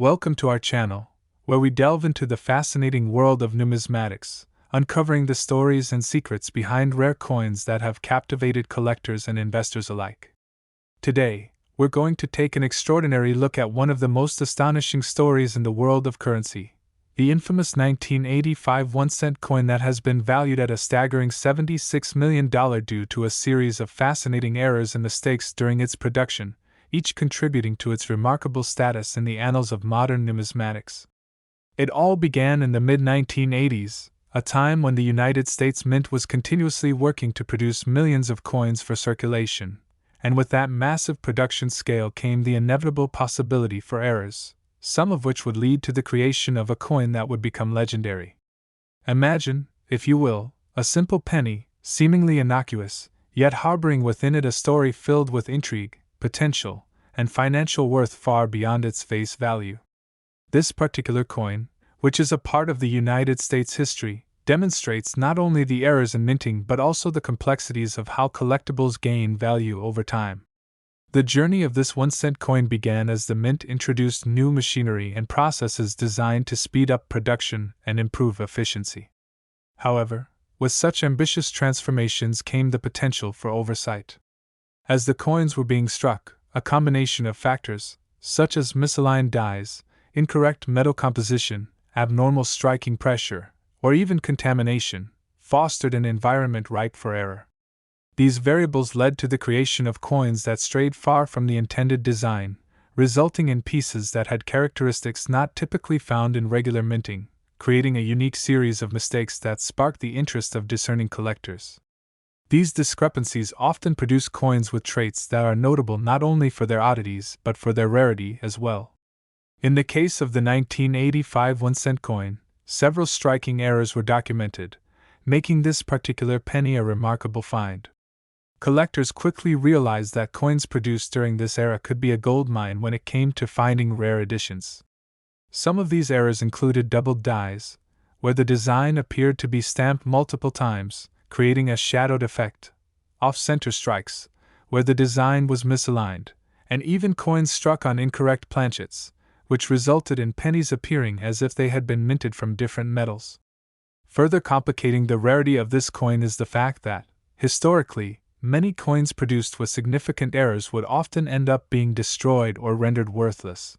Welcome to our channel, where we delve into the fascinating world of numismatics, uncovering the stories and secrets behind rare coins that have captivated collectors and investors alike. Today, we're going to take an extraordinary look at one of the most astonishing stories in the world of currency, the infamous 1985 1-cent coin that has been valued at a staggering $76 million due to a series of fascinating errors and mistakes during its production, each contributing to its remarkable status in the annals of modern numismatics. It all began in the mid-1980s, a time when the United States Mint was continuously working to produce millions of coins for circulation, and with that massive production scale came the inevitable possibility for errors, some of which would lead to the creation of a coin that would become legendary. Imagine, if you will, a simple penny, seemingly innocuous, yet harboring within it a story filled with intrigue, potential, and financial worth far beyond its face value. This particular coin, which is a part of the United States history, demonstrates not only the errors in minting but also the complexities of how collectibles gain value over time. The journey of this 1-cent coin began as the Mint introduced new machinery and processes designed to speed up production and improve efficiency. However, with such ambitious transformations came the potential for oversight. As the coins were being struck, a combination of factors, such as misaligned dies, incorrect metal composition, abnormal striking pressure, or even contamination, fostered an environment ripe for error. These variables led to the creation of coins that strayed far from the intended design, resulting in pieces that had characteristics not typically found in regular minting, creating a unique series of mistakes that sparked the interest of discerning collectors. These discrepancies often produce coins with traits that are notable not only for their oddities but for their rarity as well. In the case of the 1985 1-cent coin, several striking errors were documented, making this particular penny a remarkable find. Collectors quickly realized that coins produced during this era could be a goldmine when it came to finding rare editions. Some of these errors included doubled dies, where the design appeared to be stamped multiple times, creating a shadowed effect, off-center strikes, where the design was misaligned, and even coins struck on incorrect planchets, which resulted in pennies appearing as if they had been minted from different metals. Further complicating the rarity of this coin is the fact that, historically, many coins produced with significant errors would often end up being destroyed or rendered worthless.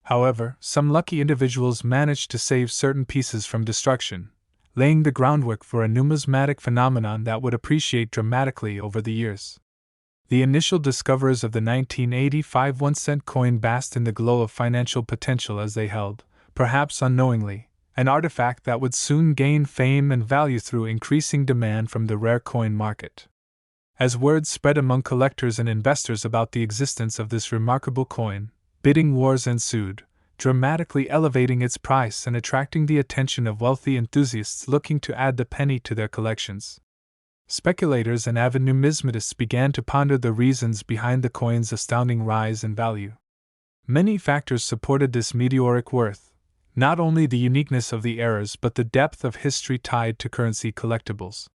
However, some lucky individuals managed to save certain pieces from destruction, laying the groundwork for a numismatic phenomenon that would appreciate dramatically over the years. The initial discoverers of the 1985 1-cent coin basked in the glow of financial potential as they held, perhaps unknowingly, an artifact that would soon gain fame and value through increasing demand from the rare coin market. As word spread among collectors and investors about the existence of this remarkable coin, bidding wars ensued, dramatically elevating its price and attracting the attention of wealthy enthusiasts looking to add the penny to their collections. Speculators and avid numismatists began to ponder the reasons behind the coin's astounding rise in value. Many factors supported this meteoric worth, not only the uniqueness of the errors but the depth of history tied to currency collectibles.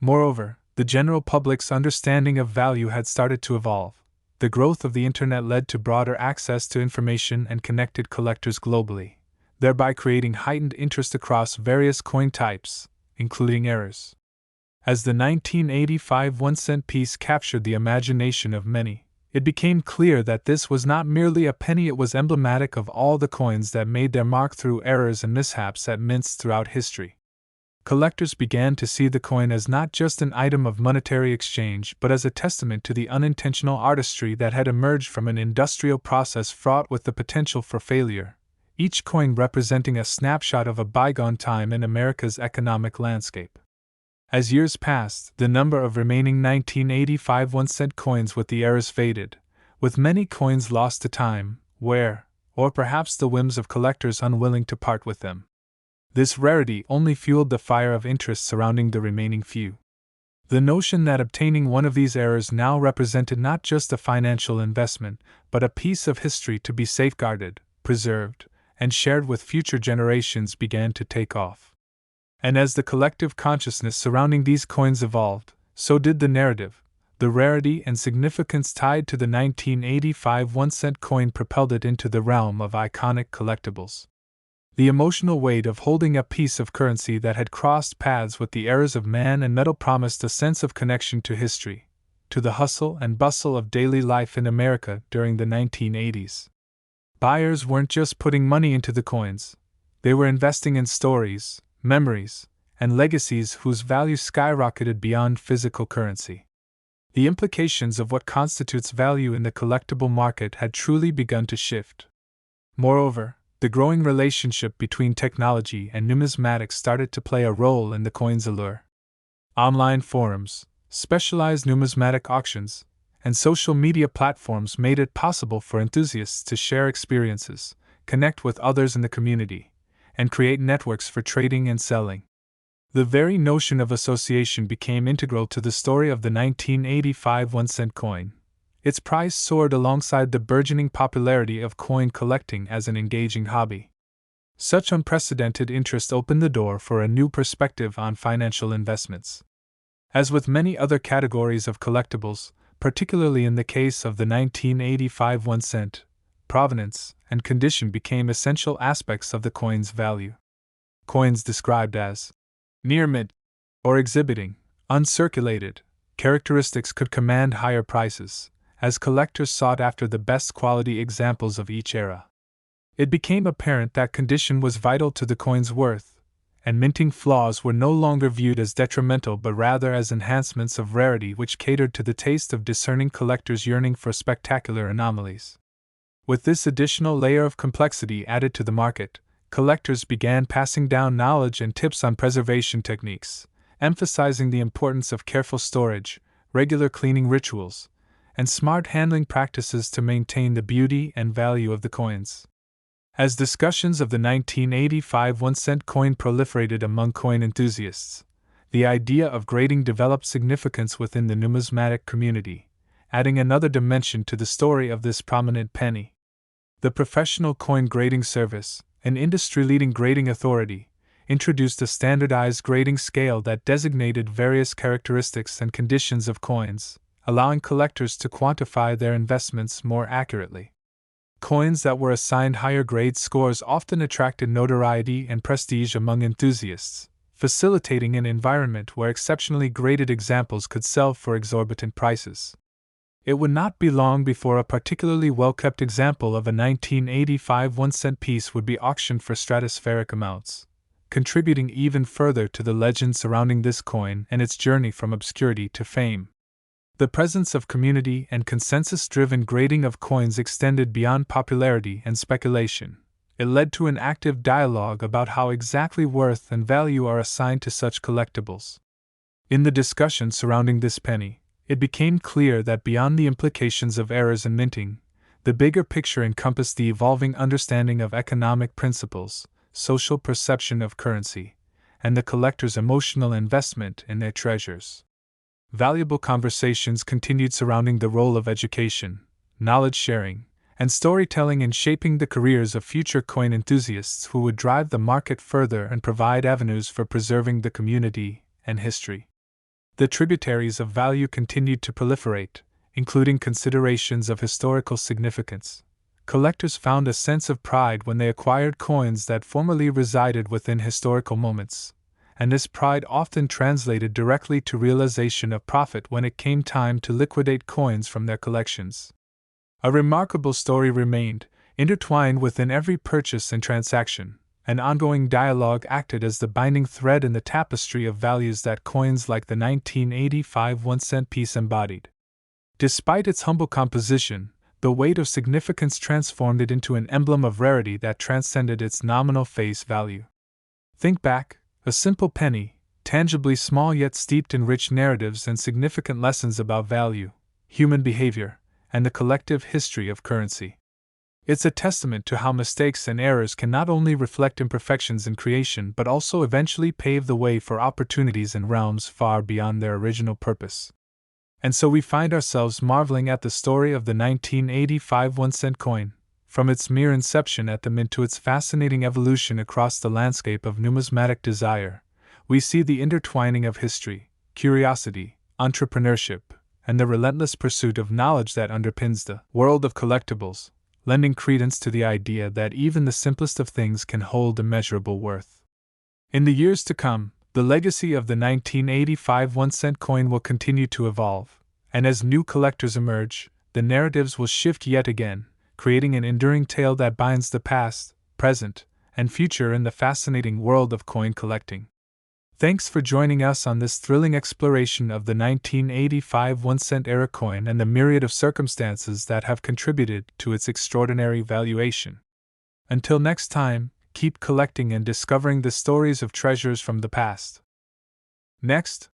Moreover, the general public's understanding of value had started to evolve. The growth of the internet led to broader access to information and connected collectors globally, thereby creating heightened interest across various coin types, including errors. As the 1985 1-cent piece captured the imagination of many, it became clear that this was not merely a penny, it was emblematic of all the coins that made their mark through errors and mishaps at mints throughout history. Collectors began to see the coin as not just an item of monetary exchange but as a testament to the unintentional artistry that had emerged from an industrial process fraught with the potential for failure, each coin representing a snapshot of a bygone time in America's economic landscape. As years passed, the number of remaining 1985 1-cent coins with the errors faded, with many coins lost to time, wear, or perhaps the whims of collectors unwilling to part with them. This rarity only fueled the fire of interest surrounding the remaining few. The notion that obtaining one of these errors now represented not just a financial investment, but a piece of history to be safeguarded, preserved, and shared with future generations began to take off. And as the collective consciousness surrounding these coins evolved, so did the narrative, The rarity and significance tied to the 1985 1-cent coin propelled it into the realm of iconic collectibles. The emotional weight of holding a piece of currency that had crossed paths with the eras of man and metal promised a sense of connection to history, to the hustle and bustle of daily life in America during the 1980s. Buyers weren't just putting money into the coins, they were investing in stories, memories, and legacies whose value skyrocketed beyond physical currency. The implications of what constitutes value in the collectible market had truly begun to shift. Moreover, the growing relationship between technology and numismatics started to play a role in the coin's allure. Online forums, specialized numismatic auctions, and social media platforms made it possible for enthusiasts to share experiences, connect with others in the community, and create networks for trading and selling. The very notion of association became integral to the story of the 1985 1-cent coin. Its price soared alongside the burgeoning popularity of coin collecting as an engaging hobby. Such unprecedented interest opened the door for a new perspective on financial investments. As with many other categories of collectibles, particularly in the case of the 1985 1-cent, provenance and condition became essential aspects of the coin's value. Coins described as near mint or exhibiting uncirculated characteristics could command higher prices, as collectors sought after the best quality examples of each era. It became apparent that condition was vital to the coin's worth, and minting flaws were no longer viewed as detrimental but rather as enhancements of rarity which catered to the taste of discerning collectors yearning for spectacular anomalies. With this additional layer of complexity added to the market, collectors began passing down knowledge and tips on preservation techniques, emphasizing the importance of careful storage, regular cleaning rituals, and smart handling practices to maintain the beauty and value of the coins. As discussions of the 1985 1-cent coin proliferated among coin enthusiasts, the idea of grading developed significance within the numismatic community, adding another dimension to the story of this prominent penny. The Professional Coin Grading Service, an industry-leading grading authority, introduced a standardized grading scale that designated various characteristics and conditions of coins, allowing collectors to quantify their investments more accurately. Coins that were assigned higher grade scores often attracted notoriety and prestige among enthusiasts, facilitating an environment where exceptionally graded examples could sell for exorbitant prices. It would not be long before a particularly well-kept example of a 1985 1-cent piece would be auctioned for stratospheric amounts, contributing even further to the legend surrounding this coin and its journey from obscurity to fame. The presence of community and consensus-driven grading of coins extended beyond popularity and speculation. It led to an active dialogue about how exactly worth and value are assigned to such collectibles. In the discussion surrounding this penny, it became clear that beyond the implications of errors in minting, the bigger picture encompassed the evolving understanding of economic principles, social perception of currency, and the collector's emotional investment in their treasures. Valuable conversations continued surrounding the role of education, knowledge sharing, and storytelling in shaping the careers of future coin enthusiasts who would drive the market further and provide avenues for preserving the community and history. The tributaries of value continued to proliferate, including considerations of historical significance. Collectors found a sense of pride when they acquired coins that formerly resided within historical moments, and this pride often translated directly to realization of profit when it came time to liquidate coins from their collections. A remarkable story remained, intertwined within every purchase and transaction. An ongoing dialogue acted as the binding thread in the tapestry of values that coins like the 1985 1-cent piece embodied. Despite its humble composition, the weight of significance transformed it into an emblem of rarity that transcended its nominal face value. Think back, a simple penny, tangibly small yet steeped in rich narratives and significant lessons about value, human behavior, and the collective history of currency. It's a testament to how mistakes and errors can not only reflect imperfections in creation but also eventually pave the way for opportunities in realms far beyond their original purpose. And so we find ourselves marveling at the story of the 1985 1-cent coin, from its mere inception at the mint to its fascinating evolution across the landscape of numismatic desire. We see the intertwining of history, curiosity, entrepreneurship, and the relentless pursuit of knowledge that underpins the world of collectibles, lending credence to the idea that even the simplest of things can hold immeasurable worth. In the years to come, the legacy of the 1985 1-cent coin will continue to evolve, and as new collectors emerge, the narratives will shift yet again, creating an enduring tale that binds the past, present, and future in the fascinating world of coin collecting. Thanks for joining us on this thrilling exploration of the 1985 1-cent era coin and the myriad of circumstances that have contributed to its extraordinary valuation. Until next time, keep collecting and discovering the stories of treasures from the past. Next,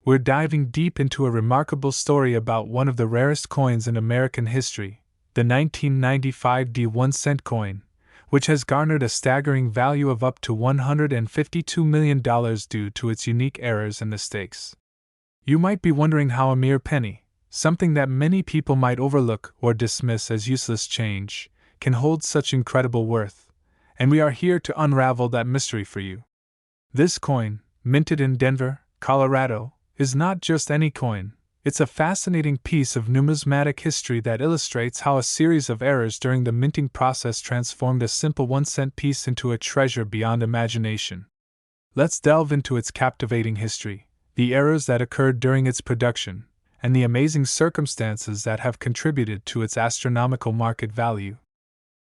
we're diving deep into a remarkable story about one of the rarest coins in American history, the 1995 1-cent coin, which has garnered a staggering value of up to $152 million due to its unique errors and mistakes. You might be wondering how a mere penny, something that many people might overlook or dismiss as useless change, can hold such incredible worth, and we are here to unravel that mystery for you. This coin, minted in Denver, Colorado, is not just any coin. It's a fascinating piece of numismatic history that illustrates how a series of errors during the minting process transformed a simple 1-cent piece into a treasure beyond imagination. Let's delve into its captivating history, the errors that occurred during its production, and the amazing circumstances that have contributed to its astronomical market value.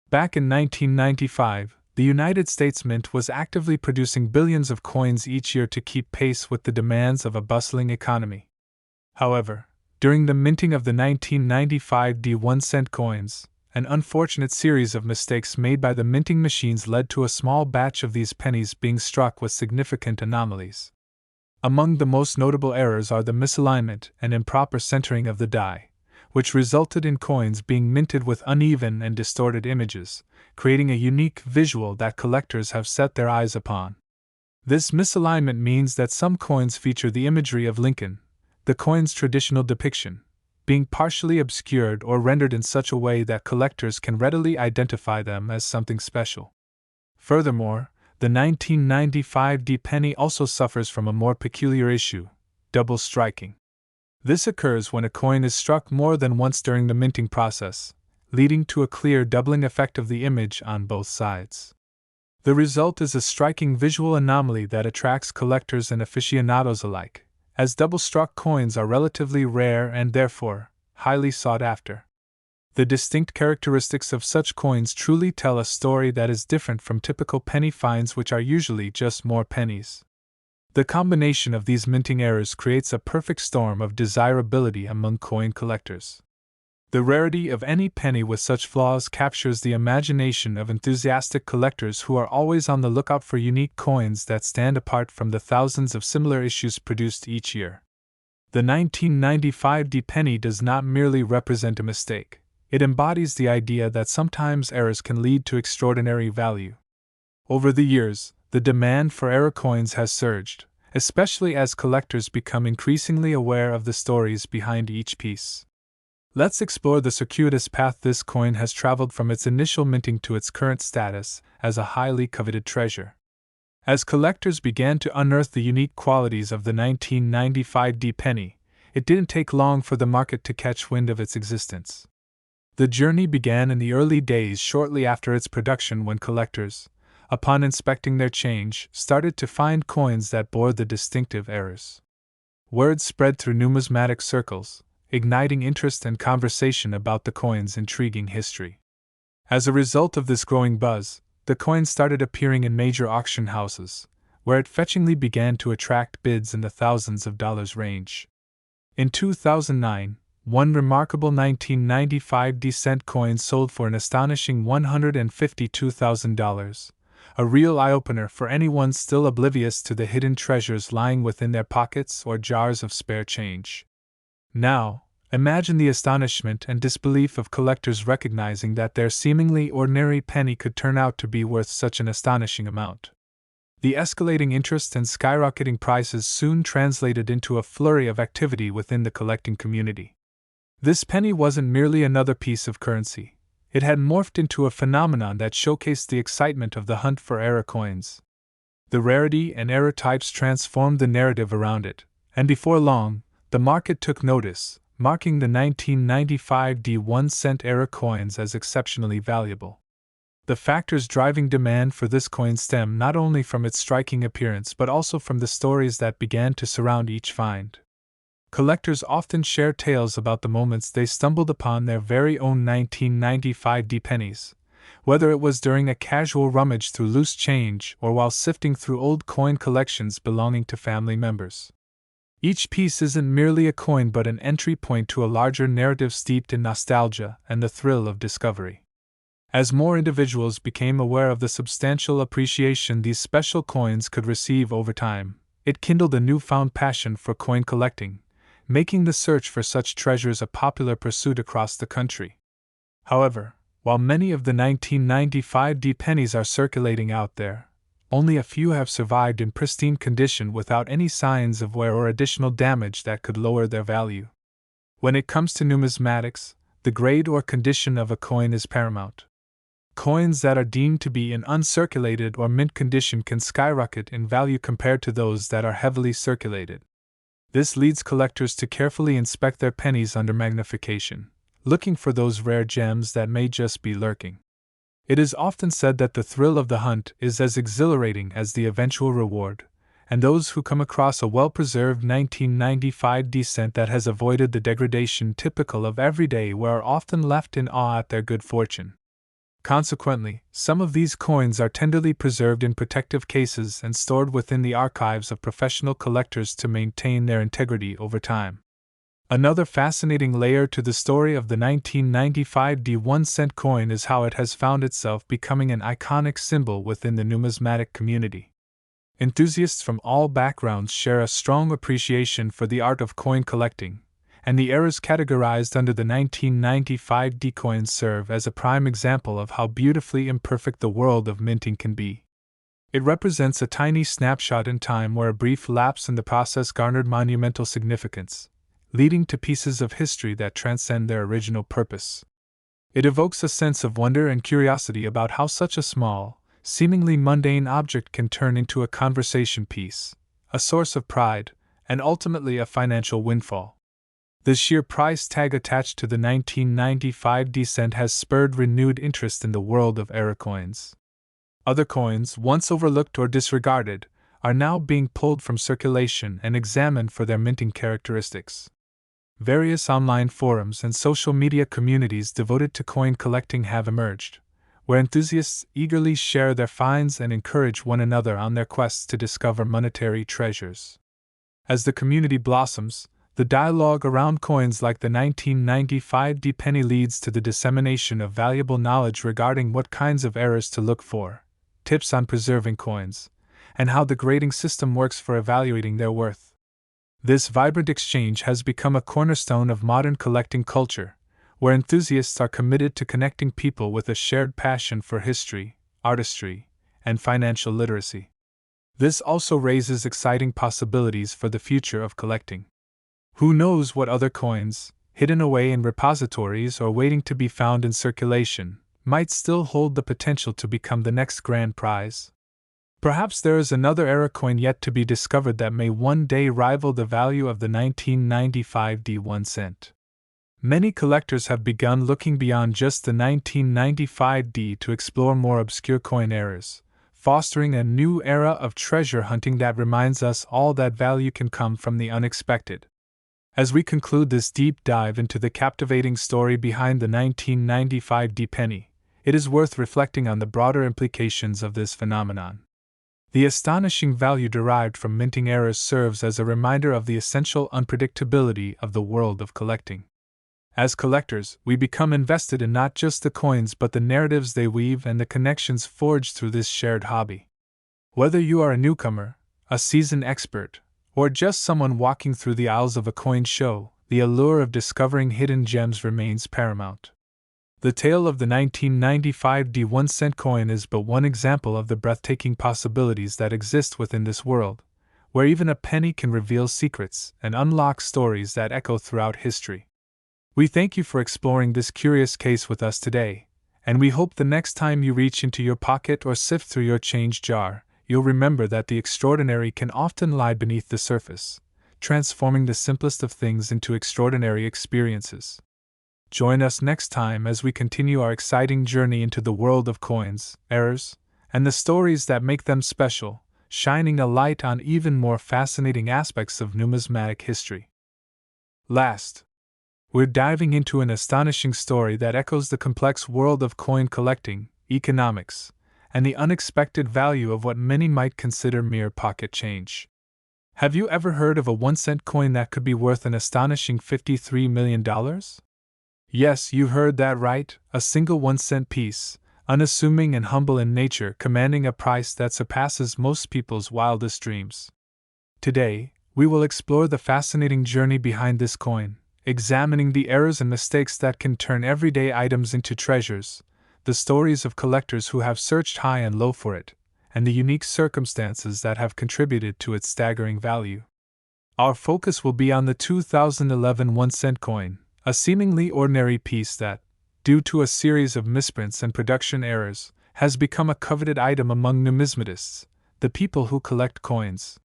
Back in 1995, the United States Mint was actively producing billions of coins each year to keep pace with the demands of a bustling economy. However, during the minting of the 1995 1-cent coins, an unfortunate series of mistakes made by the minting machines led to a small batch of these pennies being struck with significant anomalies. Among the most notable errors are the misalignment and improper centering of the die, which resulted in coins being minted with uneven and distorted images, creating a unique visual that collectors have set their eyes upon. This misalignment means that some coins feature the imagery of Lincoln, the coin's traditional depiction, being partially obscured or rendered in such a way that collectors can readily identify them as something special. Furthermore, the 1995 penny also suffers from a more peculiar issue: double striking. This occurs when a coin is struck more than once during the minting process, leading to a clear doubling effect of the image on both sides. The result is a striking visual anomaly that attracts collectors and aficionados alike, as double-struck coins are relatively rare and therefore highly sought after. The distinct characteristics of such coins truly tell a story that is different from typical penny finds, which are usually just more pennies. The combination of these minting errors creates a perfect storm of desirability among coin collectors. The rarity of any penny with such flaws captures the imagination of enthusiastic collectors who are always on the lookout for unique coins that stand apart from the thousands of similar issues produced each year. The 1995 penny does not merely represent a mistake, it embodies the idea that sometimes errors can lead to extraordinary value. Over the years, the demand for error coins has surged, especially as collectors become increasingly aware of the stories behind each piece. Let's explore the circuitous path this coin has traveled from its initial minting to its current status as a highly coveted treasure. As collectors began to unearth the unique qualities of the 1995 penny, it didn't take long for the market to catch wind of its existence. The journey began in the early days shortly after its production, when collectors, upon inspecting their change, started to find coins that bore the distinctive errors. Word spread through numismatic circles, igniting interest and conversation about the coin's intriguing history. As a result of this growing buzz, the coin started appearing in major auction houses, where it fetchingly began to attract bids in the thousands of dollars range. In 2009, one remarkable 1995 cent coin sold for an astonishing $152,000, a real eye-opener for anyone still oblivious to the hidden treasures lying within their pockets or jars of spare change. Now, imagine the astonishment and disbelief of collectors recognizing that their seemingly ordinary penny could turn out to be worth such an astonishing amount. The escalating interest and skyrocketing prices soon translated into a flurry of activity within the collecting community. This penny wasn't merely another piece of currency. It had morphed into a phenomenon that showcased the excitement of the hunt for error coins. The rarity and error types transformed the narrative around it, and before long, the market took notice, marking the 1995 1-cent era coins as exceptionally valuable. The factors driving demand for this coin stem not only from its striking appearance but also from the stories that began to surround each find. Collectors often share tales about the moments they stumbled upon their very own 1995 pennies, whether it was during a casual rummage through loose change or while sifting through old coin collections belonging to family members. Each piece isn't merely a coin but an entry point to a larger narrative steeped in nostalgia and the thrill of discovery. As more individuals became aware of the substantial appreciation these special coins could receive over time, it kindled a newfound passion for coin collecting, making the search for such treasures a popular pursuit across the country. However, while many of the 1995 pennies are circulating out there, only a few have survived in pristine condition without any signs of wear or additional damage that could lower their value. When it comes to numismatics, the grade or condition of a coin is paramount. Coins that are deemed to be in uncirculated or mint condition can skyrocket in value compared to those that are heavily circulated. This leads collectors to carefully inspect their pennies under magnification, looking for those rare gems that may just be lurking. It is often said that the thrill of the hunt is as exhilarating as the eventual reward, and those who come across a well-preserved 1995 cent that has avoided the degradation typical of everyday wear are often left in awe at their good fortune. Consequently, some of these coins are tenderly preserved in protective cases and stored within the archives of professional collectors to maintain their integrity over time. Another fascinating layer to the story of the 1995 1-cent coin is how it has found itself becoming an iconic symbol within the numismatic community. Enthusiasts from all backgrounds share a strong appreciation for the art of coin collecting, and the eras categorized under the 1995 coins serve as a prime example of how beautifully imperfect the world of minting can be. It represents a tiny snapshot in time where a brief lapse in the process garnered monumental significance, leading to pieces of history that transcend their original purpose. It evokes a sense of wonder and curiosity about how such a small, seemingly mundane object can turn into a conversation piece, a source of pride, and ultimately a financial windfall. The sheer price tag attached to the 1995 cent has spurred renewed interest in the world of era coins. Other coins, once overlooked or disregarded, are now being pulled from circulation and examined for their minting characteristics. Various online forums and social media communities devoted to coin collecting have emerged, where enthusiasts eagerly share their finds and encourage one another on their quests to discover monetary treasures. As the community blossoms, the dialogue around coins like the 1995 penny leads to the dissemination of valuable knowledge regarding what kinds of errors to look for, tips on preserving coins, and how the grading system works for evaluating their worth. This vibrant exchange has become a cornerstone of modern collecting culture, where enthusiasts are committed to connecting people with a shared passion for history, artistry, and financial literacy. This also raises exciting possibilities for the future of collecting. Who knows what other coins, hidden away in repositories or waiting to be found in circulation, might still hold the potential to become the next grand prize? Perhaps there is another era coin yet to be discovered that may one day rival the value of the 1995 1 cent. Many collectors have begun looking beyond just the 1995 to explore more obscure coin eras, fostering a new era of treasure hunting that reminds us all that value can come from the unexpected. As we conclude this deep dive into the captivating story behind the 1995 penny, it is worth reflecting on the broader implications of this phenomenon. The astonishing value derived from minting errors serves as a reminder of the essential unpredictability of the world of collecting. As collectors, we become invested in not just the coins but the narratives they weave and the connections forged through this shared hobby. Whether you are a newcomer, a seasoned expert, or just someone walking through the aisles of a coin show, the allure of discovering hidden gems remains paramount. The tale of the 1995 1 cent coin is but one example of the breathtaking possibilities that exist within this world, where even a penny can reveal secrets and unlock stories that echo throughout history. We thank you for exploring this curious case with us today, and we hope the next time you reach into your pocket or sift through your change jar, you'll remember that the extraordinary can often lie beneath the surface, transforming the simplest of things into extraordinary experiences. Join us next time as we continue our exciting journey into the world of coins, errors, and the stories that make them special, shining a light on even more fascinating aspects of numismatic history. Last, we're diving into an astonishing story that echoes the complex world of coin collecting, economics, and the unexpected value of what many might consider mere pocket change. Have you ever heard of a 1-cent coin that could be worth an astonishing $53 million? Yes, you heard that right, a single 1-cent piece, unassuming and humble in nature, commanding a price that surpasses most people's wildest dreams. Today, we will explore the fascinating journey behind this coin, examining the errors and mistakes that can turn everyday items into treasures, the stories of collectors who have searched high and low for it, and the unique circumstances that have contributed to its staggering value. Our focus will be on the 2011 1-cent coin, a seemingly ordinary piece that, due to a series of misprints and production errors, has become a coveted item among numismatists, the people who collect coins.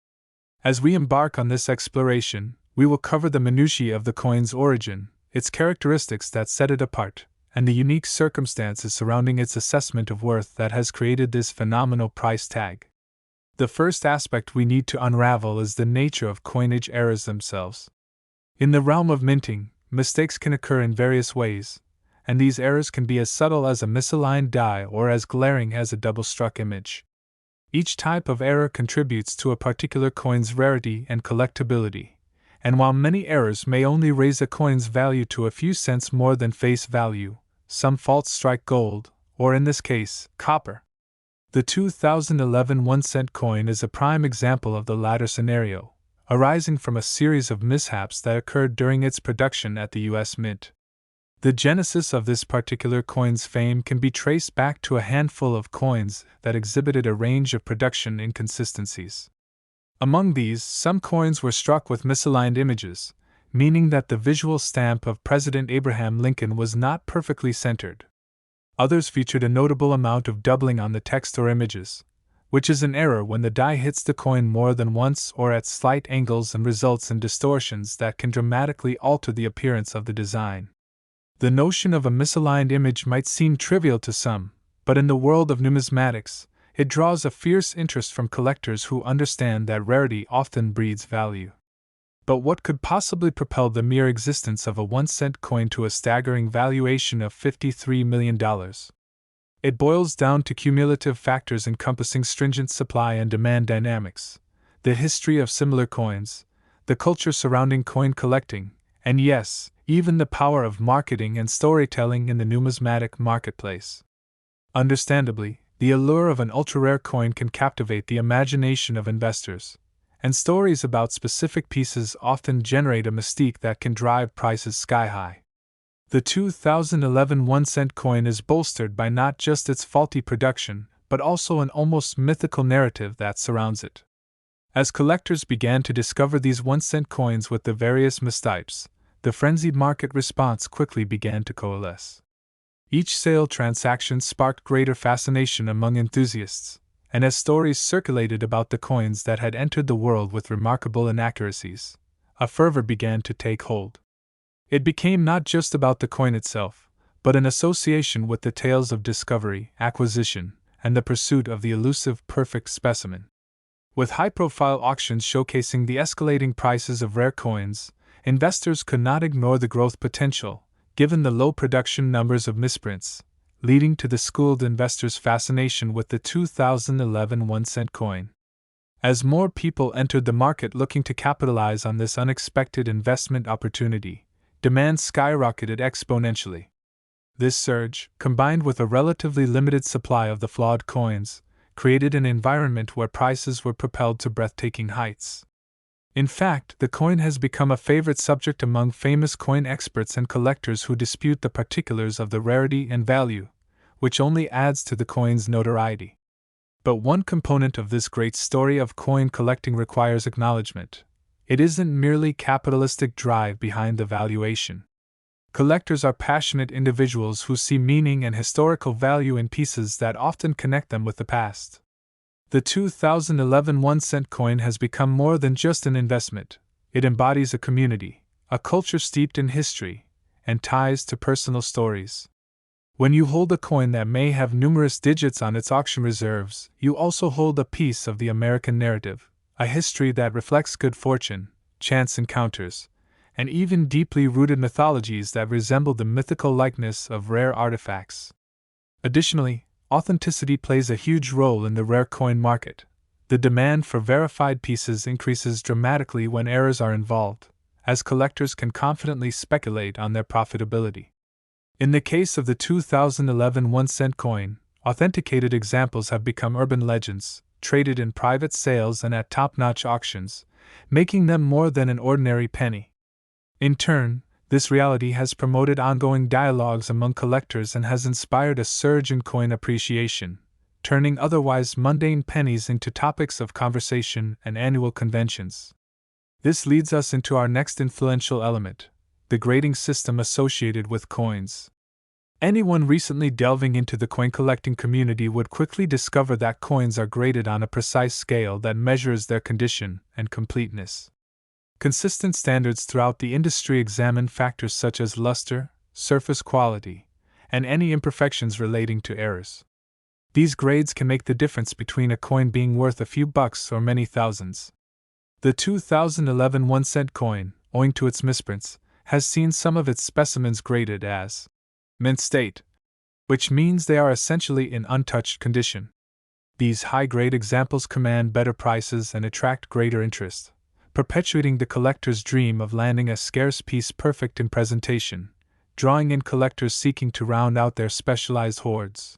As we embark on this exploration, we will cover the minutiae of the coin's origin, its characteristics that set it apart, and the unique circumstances surrounding its assessment of worth that has created this phenomenal price tag. The first aspect we need to unravel is the nature of coinage errors themselves. In the realm of minting, mistakes can occur in various ways, and these errors can be as subtle as a misaligned die or as glaring as a double-struck image. Each type of error contributes to a particular coin's rarity and collectability, and while many errors may only raise a coin's value to a few cents more than face value, some faults strike gold, or in this case, copper. The 2011 1-cent coin is a prime example of the latter scenario, arising from a series of mishaps that occurred during its production at the U.S. Mint. The genesis of this particular coin's fame can be traced back to a handful of coins that exhibited a range of production inconsistencies. Among these, some coins were struck with misaligned images, meaning that the visual stamp of President Abraham Lincoln was not perfectly centered. Others featured a notable amount of doubling on the text or images, which is an error when the die hits the coin more than once or at slight angles and results in distortions that can dramatically alter the appearance of the design. The notion of a misaligned image might seem trivial to some, but in the world of numismatics, it draws a fierce interest from collectors who understand that rarity often breeds value. But what could possibly propel the mere existence of a 1-cent coin to a staggering valuation of $53 million? It boils down to cumulative factors encompassing stringent supply and demand dynamics, the history of similar coins, the culture surrounding coin collecting, and yes, even the power of marketing and storytelling in the numismatic marketplace. Understandably, the allure of an ultra-rare coin can captivate the imagination of investors, and stories about specific pieces often generate a mystique that can drive prices sky-high. The 2011 1-cent coin is bolstered by not just its faulty production, but also an almost mythical narrative that surrounds it. As collectors began to discover these 1-cent coins with the various mistypes, the frenzied market response quickly began to coalesce. Each sale transaction sparked greater fascination among enthusiasts, and as stories circulated about the coins that had entered the world with remarkable inaccuracies, a fervor began to take hold. It became not just about the coin itself, but an association with the tales of discovery, acquisition, and the pursuit of the elusive perfect specimen. With high-profile auctions showcasing the escalating prices of rare coins, investors could not ignore the growth potential, given the low production numbers of misprints, leading to the schooled investors' fascination with the 2011 1-cent coin. As more people entered the market looking to capitalize on this unexpected investment opportunity, demand skyrocketed exponentially. This surge, combined with a relatively limited supply of the flawed coins, created an environment where prices were propelled to breathtaking heights. In fact, the coin has become a favorite subject among famous coin experts and collectors who dispute the particulars of the rarity and value, which only adds to the coin's notoriety. But one component of this great story of coin collecting requires acknowledgement. It isn't merely capitalistic drive behind the valuation. Collectors are passionate individuals who see meaning and historical value in pieces that often connect them with the past. The 2011 1-cent coin has become more than just an investment. It embodies a community, a culture steeped in history, and ties to personal stories. When you hold a coin that may have numerous digits on its auction reserves, you also hold a piece of the American narrative, a history that reflects good fortune, chance encounters, and even deeply rooted mythologies that resemble the mythical likeness of rare artifacts. Additionally, authenticity plays a huge role in the rare coin market. The demand for verified pieces increases dramatically when errors are involved, as collectors can confidently speculate on their profitability. In the case of the 2011 1-cent coin, authenticated examples have become urban legends, traded in private sales and at top-notch auctions, making them more than an ordinary penny. In turn, this reality has promoted ongoing dialogues among collectors and has inspired a surge in coin appreciation, turning otherwise mundane pennies into topics of conversation and annual conventions. This leads us into our next influential element, the grading system associated with coins. Anyone recently delving into the coin collecting community would quickly discover that coins are graded on a precise scale that measures their condition and completeness. Consistent standards throughout the industry examine factors such as luster, surface quality, and any imperfections relating to errors. These grades can make the difference between a coin being worth a few bucks or many thousands. The 2011 1-cent coin, owing to its misprints, has seen some of its specimens graded as mint state, which means they are essentially in untouched condition. These high-grade examples command better prices and attract greater interest, perpetuating the collector's dream of landing a scarce piece perfect in presentation, drawing in collectors seeking to round out their specialized hoards.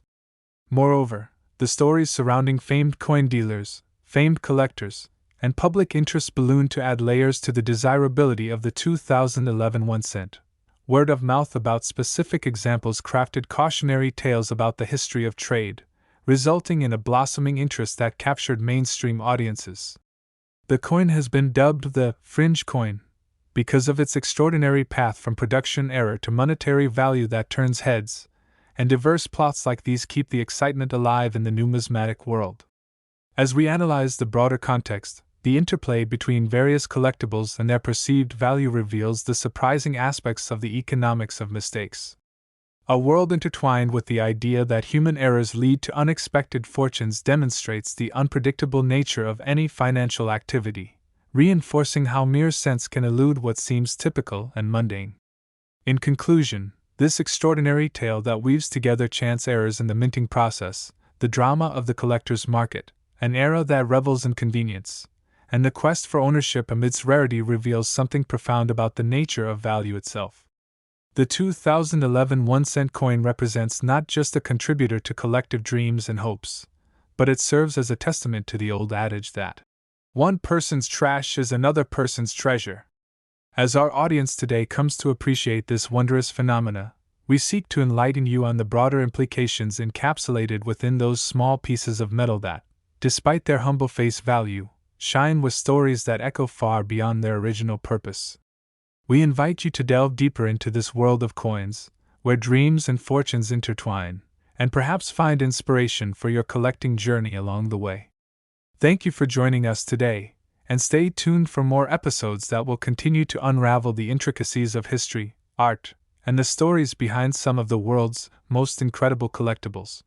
Moreover, the stories surrounding famed coin dealers, famed collectors, and public interest balloon to add layers to the desirability of the 2011 1-cent. Word of mouth about specific examples crafted cautionary tales about the history of trade, resulting in a blossoming interest that captured mainstream audiences. The coin has been dubbed the fringe coin because of its extraordinary path from production error to monetary value that turns heads, and diverse plots like these keep the excitement alive in the numismatic world. As we analyze the broader context, the interplay between various collectibles and their perceived value reveals the surprising aspects of the economics of mistakes. A world intertwined with the idea that human errors lead to unexpected fortunes demonstrates the unpredictable nature of any financial activity, reinforcing how mere sense can elude what seems typical and mundane. In conclusion, this extraordinary tale that weaves together chance errors in the minting process, the drama of the collector's market, an era that revels in convenience, and the quest for ownership amidst rarity reveals something profound about the nature of value itself. The 2011 1-cent coin represents not just a contributor to collective dreams and hopes, but it serves as a testament to the old adage that one person's trash is another person's treasure. As our audience today comes to appreciate this wondrous phenomena, we seek to enlighten you on the broader implications encapsulated within those small pieces of metal that, despite their humble face value, shine with stories that echo far beyond their original purpose. We invite you to delve deeper into this world of coins, where dreams and fortunes intertwine, and perhaps find inspiration for your collecting journey along the way. Thank you for joining us today, and stay tuned for more episodes that will continue to unravel the intricacies of history, art, and the stories behind some of the world's most incredible collectibles.